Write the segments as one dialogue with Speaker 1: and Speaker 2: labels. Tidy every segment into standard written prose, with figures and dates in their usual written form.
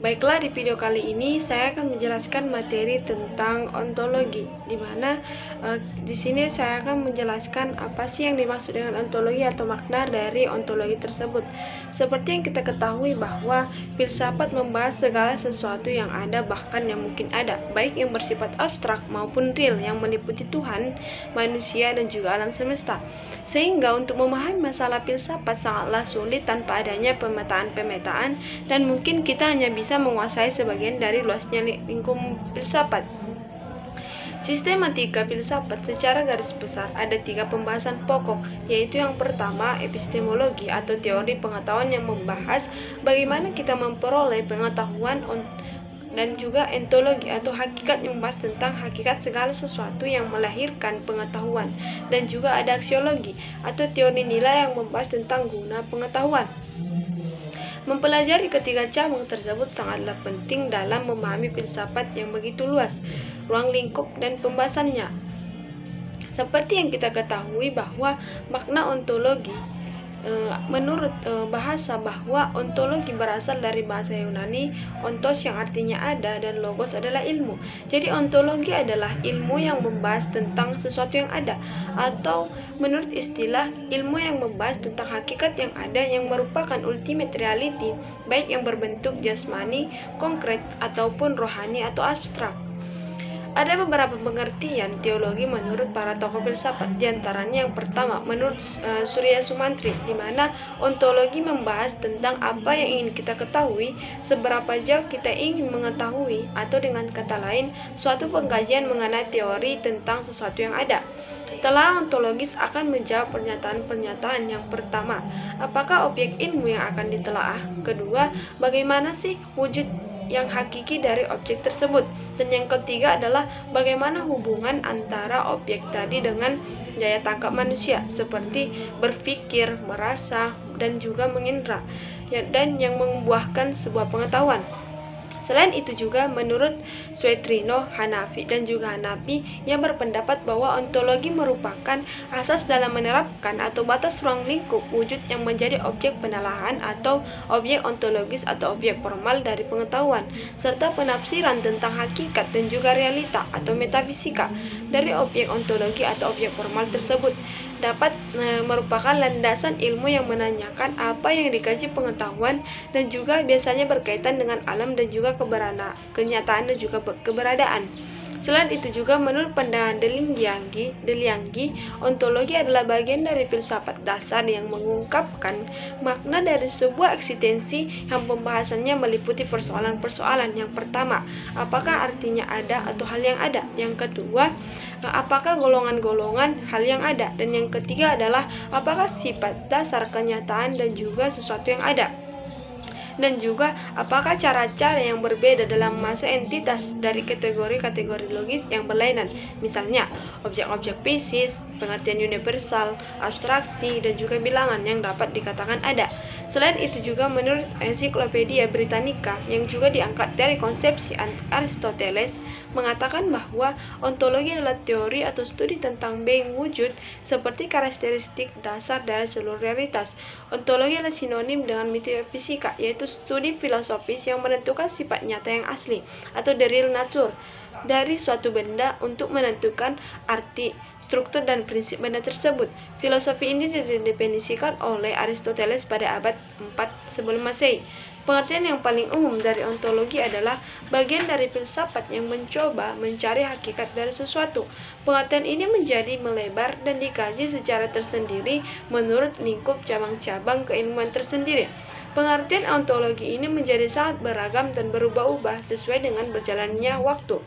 Speaker 1: Baiklah, di video kali ini saya akan menjelaskan materi tentang ontologi, di mana di sini saya akan menjelaskan apa sih yang dimaksud dengan ontologi atau makna dari ontologi tersebut. Seperti yang kita ketahui bahwa filsafat membahas segala sesuatu yang ada bahkan yang mungkin ada, baik yang bersifat abstrak maupun real yang meliputi Tuhan, manusia, dan juga alam semesta. Sehingga untuk memahami masalah filsafat sangatlah sulit tanpa adanya pemetaan-pemetaan, dan mungkin kita hanya bisa menguasai sebagian dari luasnya lingkup filsafat. Sistematika filsafat secara garis besar ada 3 pembahasan pokok, yaitu yang pertama epistemologi atau teori pengetahuan yang membahas bagaimana kita memperoleh pengetahuan, dan juga ontologi atau hakikat yang membahas tentang hakikat segala sesuatu yang melahirkan pengetahuan, dan juga ada aksiologi atau teori nilai yang membahas tentang guna pengetahuan. Mempelajari ketiga cabang tersebut sangatlah penting dalam memahami filsafat yang begitu luas, ruang lingkup dan pembahasannya. Seperti yang kita ketahui bahwa makna ontologi menurut bahasa bahwa ontologi berasal dari bahasa Yunani ontos yang artinya ada dan logos adalah ilmu. Jadi ontologi adalah ilmu yang membahas tentang sesuatu yang ada, atau menurut istilah ilmu yang membahas tentang hakikat yang ada yang merupakan ultimate reality, baik yang berbentuk jasmani, konkret ataupun rohani atau abstrak. Ada beberapa pengertian teologi menurut para tokoh filsafat. Di antaranya yang pertama menurut Surya Sumantri, di mana ontologi membahas tentang apa yang ingin kita ketahui, seberapa jauh kita ingin mengetahui, atau dengan kata lain, suatu pengkajian mengenai teori tentang sesuatu yang ada. Telah ontologis akan menjawab pernyataan-pernyataan. Yang pertama, apakah objek ilmu yang akan ditelaah? Kedua, bagaimana sih wujud yang hakiki dari objek tersebut? Dan yang ketiga adalah bagaimana hubungan antara objek tadi dengan daya tangkap manusia, seperti berpikir, merasa, dan juga mengindra, dan yang membuahkan sebuah pengetahuan. Selain itu juga menurut Suetrino, Hanafi, dan juga Hanafi yang berpendapat bahwa ontologi merupakan asas dalam menerapkan atau batas ruang lingkup wujud yang menjadi objek penelaahan atau objek ontologis atau objek formal dari pengetahuan, serta penafsiran tentang hakikat dan juga realita atau metafisika dari objek ontologi atau objek formal tersebut dapat merupakan landasan ilmu yang menanyakan apa yang dikaji pengetahuan, dan juga biasanya berkaitan dengan alam dan juga kenyataan dan juga keberadaan. Selain itu juga menurut pandangan Delianggi, ontologi adalah bagian dari filsafat dasar yang mengungkapkan makna dari sebuah eksistensi yang pembahasannya meliputi persoalan-persoalan. Yang pertama, apakah artinya ada atau hal yang ada? Yang kedua, apakah golongan-golongan hal yang ada? Dan yang ketiga adalah apakah sifat dasar kenyataan dan juga sesuatu yang ada? Dan juga apakah cara-cara yang berbeda dalam masa entitas dari kategori-kategori logis yang berlainan, misalnya objek-objek fisik, pengertian universal, abstraksi, dan juga bilangan yang dapat dikatakan ada. Selain itu juga menurut Ensiklopedia Britannica yang juga diangkat dari konsepsi Aristoteles, mengatakan bahwa ontologi adalah teori atau studi tentang being wujud seperti karakteristik dasar dari seluruh realitas. Ontologi adalah sinonim dengan metafisika, yaitu studi filosofis yang menentukan sifat nyata yang asli atau the real nature dari suatu benda untuk menentukan arti, struktur, dan prinsip benda tersebut. Filosofi ini didefinisikan oleh Aristoteles pada abad 4 sebelum Masehi. Pengertian yang paling umum dari ontologi adalah bagian dari filsafat yang mencoba mencari hakikat dari sesuatu. Pengertian ini menjadi melebar dan dikaji secara tersendiri menurut lingkup cabang-cabang keilmuan tersendiri. Pengertian ontologi ini menjadi sangat beragam dan berubah-ubah sesuai dengan berjalannya waktu.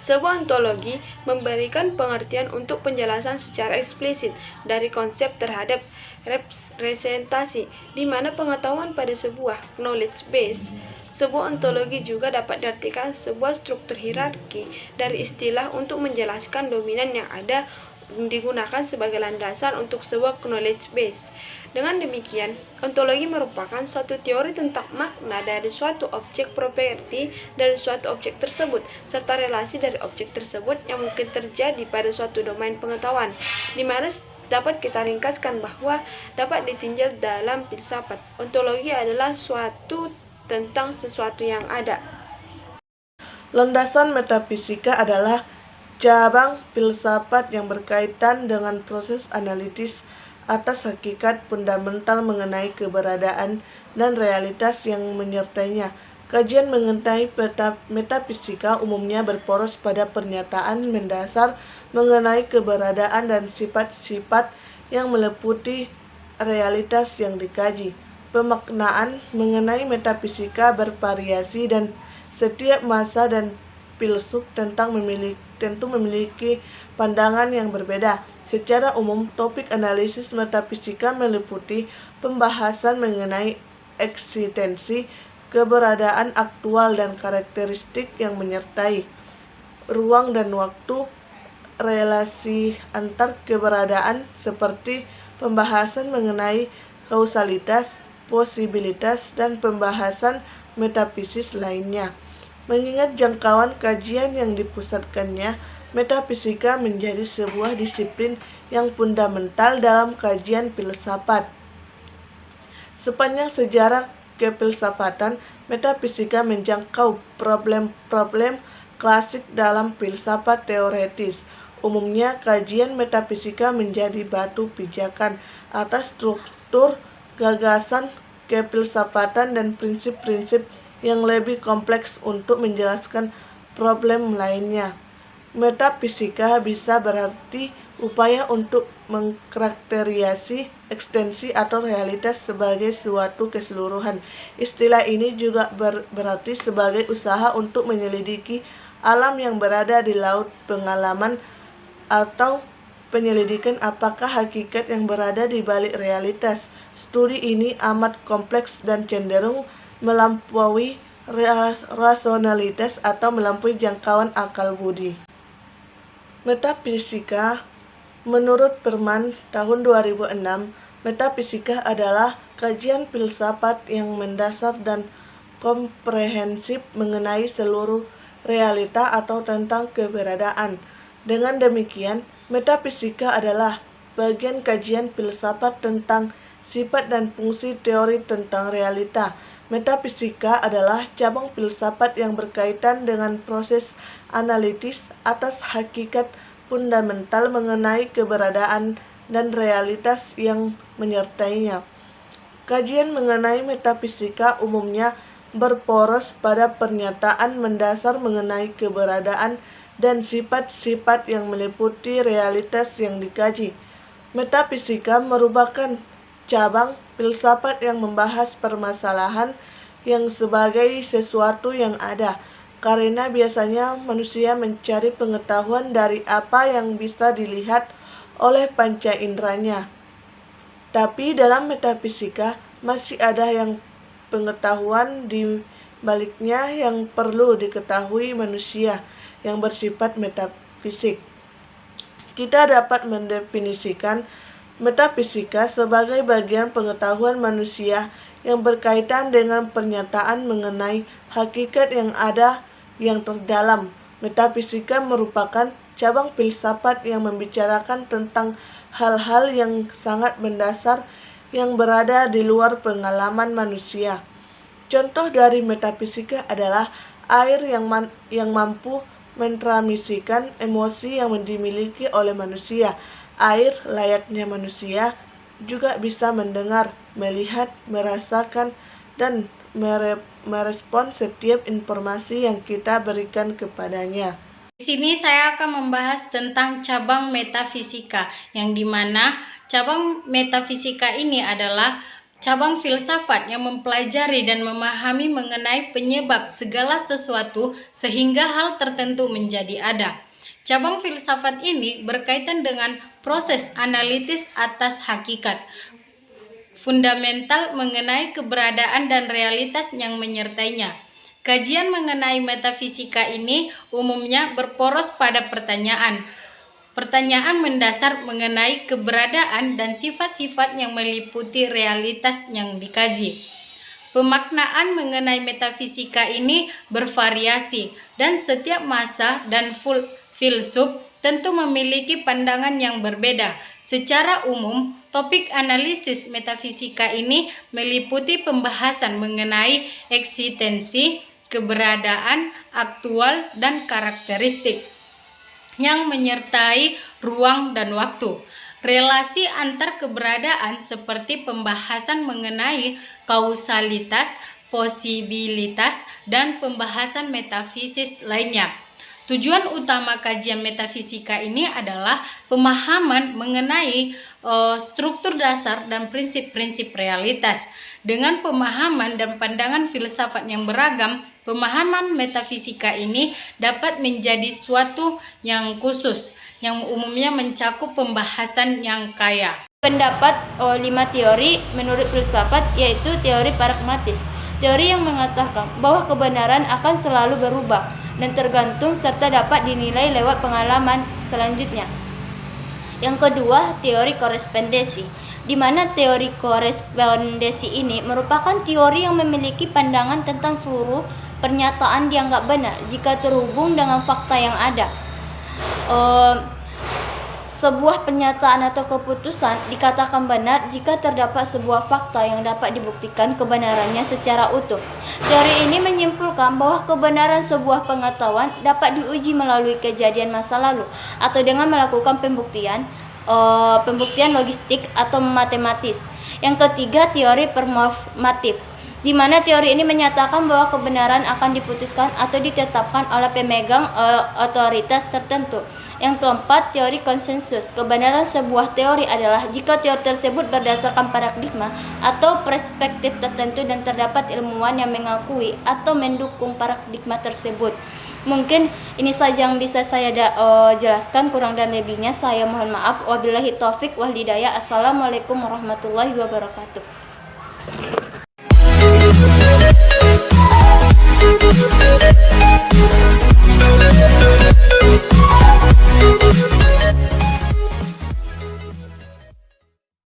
Speaker 1: Sebuah ontologi memberikan pengertian untuk penjelasan secara eksplisit dari konsep terhadap representasi, di mana pengetahuan pada sebuah knowledge base. Sebuah ontologi juga dapat diartikan sebuah struktur hierarki dari istilah untuk menjelaskan dominan yang ada digunakan sebagai landasan untuk sebuah knowledge base. Dengan demikian, ontologi merupakan suatu teori tentang makna dari suatu objek properti dari suatu objek tersebut, serta relasi dari objek tersebut yang mungkin terjadi pada suatu domain pengetahuan, di mana dapat kita ringkaskan bahwa dapat ditinjau dalam filsafat. Ontologi adalah suatu tentang sesuatu yang ada.
Speaker 2: Landasan metafisika adalah cabang filsafat yang berkaitan dengan proses analitis atas hakikat fundamental mengenai keberadaan dan realitas yang menyertainya. Kajian mengenai metafisika umumnya berporos pada pernyataan mendasar mengenai keberadaan dan sifat-sifat yang meliputi realitas yang dikaji. Pemaknaan mengenai metafisika bervariasi dan setiap masa dan filsuf tentu memiliki pandangan yang berbeda. Secara umum, topik analisis metafisika meliputi pembahasan mengenai eksistensi, keberadaan aktual dan karakteristik yang menyertai ruang dan waktu, relasi antar keberadaan seperti pembahasan mengenai kausalitas, posibilitas, dan pembahasan metafisis lainnya. Mengingat jangkauan kajian yang dipusatkannya, metafisika menjadi sebuah disiplin yang fundamental dalam kajian filsafat. Sepanjang sejarah kefilsafatan, metafisika menjangkau problem-problem klasik dalam filsafat teoretis. Umumnya, kajian metafisika menjadi batu pijakan atas struktur gagasan kefilsafatan dan prinsip-prinsip yang lebih kompleks untuk menjelaskan problem lainnya. Metafisika bisa berarti upaya untuk mengkarakterisasi ekstensi atau realitas sebagai suatu keseluruhan. Istilah ini juga berarti sebagai usaha untuk menyelidiki alam yang berada di laut pengalaman atau penyelidikan apakah hakikat yang berada di balik realitas. Studi ini amat kompleks dan cenderung melampaui rasionalitas atau melampaui jangkauan akal budi. Metafisika, menurut Perman tahun 2006, metafisika adalah kajian filsafat yang mendasar dan komprehensif mengenai seluruh realita atau tentang keberadaan. Dengan demikian, metafisika adalah bagian kajian filsafat tentang sifat dan fungsi teori tentang realita. Metafisika adalah cabang filsafat yang berkaitan dengan proses analitis atas hakikat fundamental mengenai keberadaan dan realitas yang menyertainya. Kajian mengenai metafisika umumnya berporos pada pernyataan mendasar mengenai keberadaan dan sifat-sifat yang meliputi realitas yang dikaji. Metafisika merupakan cabang filsafat yang membahas permasalahan yang sebagai sesuatu yang ada, karena biasanya manusia mencari pengetahuan dari apa yang bisa dilihat oleh panca inderanya. Tapi dalam metafisika masih ada yang pengetahuan di baliknya yang perlu diketahui manusia yang bersifat metafisik. Kita dapat mendefinisikan metafisika sebagai bagian pengetahuan manusia yang berkaitan dengan pernyataan mengenai hakikat yang ada yang terdalam. Metafisika merupakan cabang filsafat yang membicarakan tentang hal-hal yang sangat mendasar yang berada di luar pengalaman manusia. Contoh dari metafisika adalah air yang mampu mentransmisikan emosi yang dimiliki oleh manusia. Air layaknya manusia juga bisa mendengar, melihat, merasakan, dan merespon setiap informasi yang kita berikan kepadanya.
Speaker 3: Di sini saya akan membahas tentang cabang metafisika, yang dimana cabang metafisika ini adalah cabang filsafat yang mempelajari dan memahami mengenai penyebab segala sesuatu sehingga hal tertentu menjadi ada. Cabang filsafat ini berkaitan dengan proses analitis atas hakikat fundamental mengenai keberadaan dan realitas yang menyertainya. Kajian mengenai metafisika ini umumnya berporos pada pertanyaan mendasar mengenai keberadaan dan sifat-sifat yang meliputi realitas yang dikaji. Pemaknaan mengenai metafisika ini bervariasi dan setiap masa dan filsuf tentu memiliki pandangan yang berbeda. Secara umum, topik analisis metafisika ini meliputi pembahasan mengenai eksistensi, keberadaan, aktual, dan karakteristik yang menyertai ruang dan waktu. Relasi antar keberadaan seperti pembahasan mengenai kausalitas, posibilitas, dan pembahasan metafisis lainnya. Tujuan utama kajian metafisika ini adalah pemahaman mengenai struktur dasar dan prinsip-prinsip realitas. Dengan pemahaman dan pandangan filsafat yang beragam, pemahaman metafisika ini dapat menjadi suatu yang khusus, yang umumnya mencakup pembahasan yang kaya.
Speaker 4: Pendapat 5 teori menurut filsafat, yaitu teori pragmatis. Teori yang mengatakan bahwa kebenaran akan selalu berubah dan tergantung serta dapat dinilai lewat pengalaman selanjutnya. Yang kedua, teori korespondensi, di mana teori korespondensi ini merupakan teori yang memiliki pandangan tentang seluruh pernyataan dianggap benar jika terhubung dengan fakta yang ada. Sebuah pernyataan atau keputusan dikatakan benar jika terdapat sebuah fakta yang dapat dibuktikan kebenarannya secara utuh. Teori ini menyimpulkan bahwa kebenaran sebuah pengetahuan dapat diuji melalui kejadian masa lalu atau dengan melakukan pembuktian logistik atau matematis. Yang ketiga, teori performatif, di mana teori ini menyatakan bahwa kebenaran akan diputuskan atau ditetapkan oleh pemegang otoritas tertentu. Yang keempat, teori konsensus. Kebenaran sebuah teori adalah jika teori tersebut berdasarkan paradigma atau perspektif tertentu dan terdapat ilmuwan yang mengakui atau mendukung paradigma tersebut. Mungkin ini saja yang bisa saya jelaskan, kurang dan lebihnya saya mohon maaf. Wabillahi taufik wal hidayah. Assalamualaikum warahmatullahi wabarakatuh.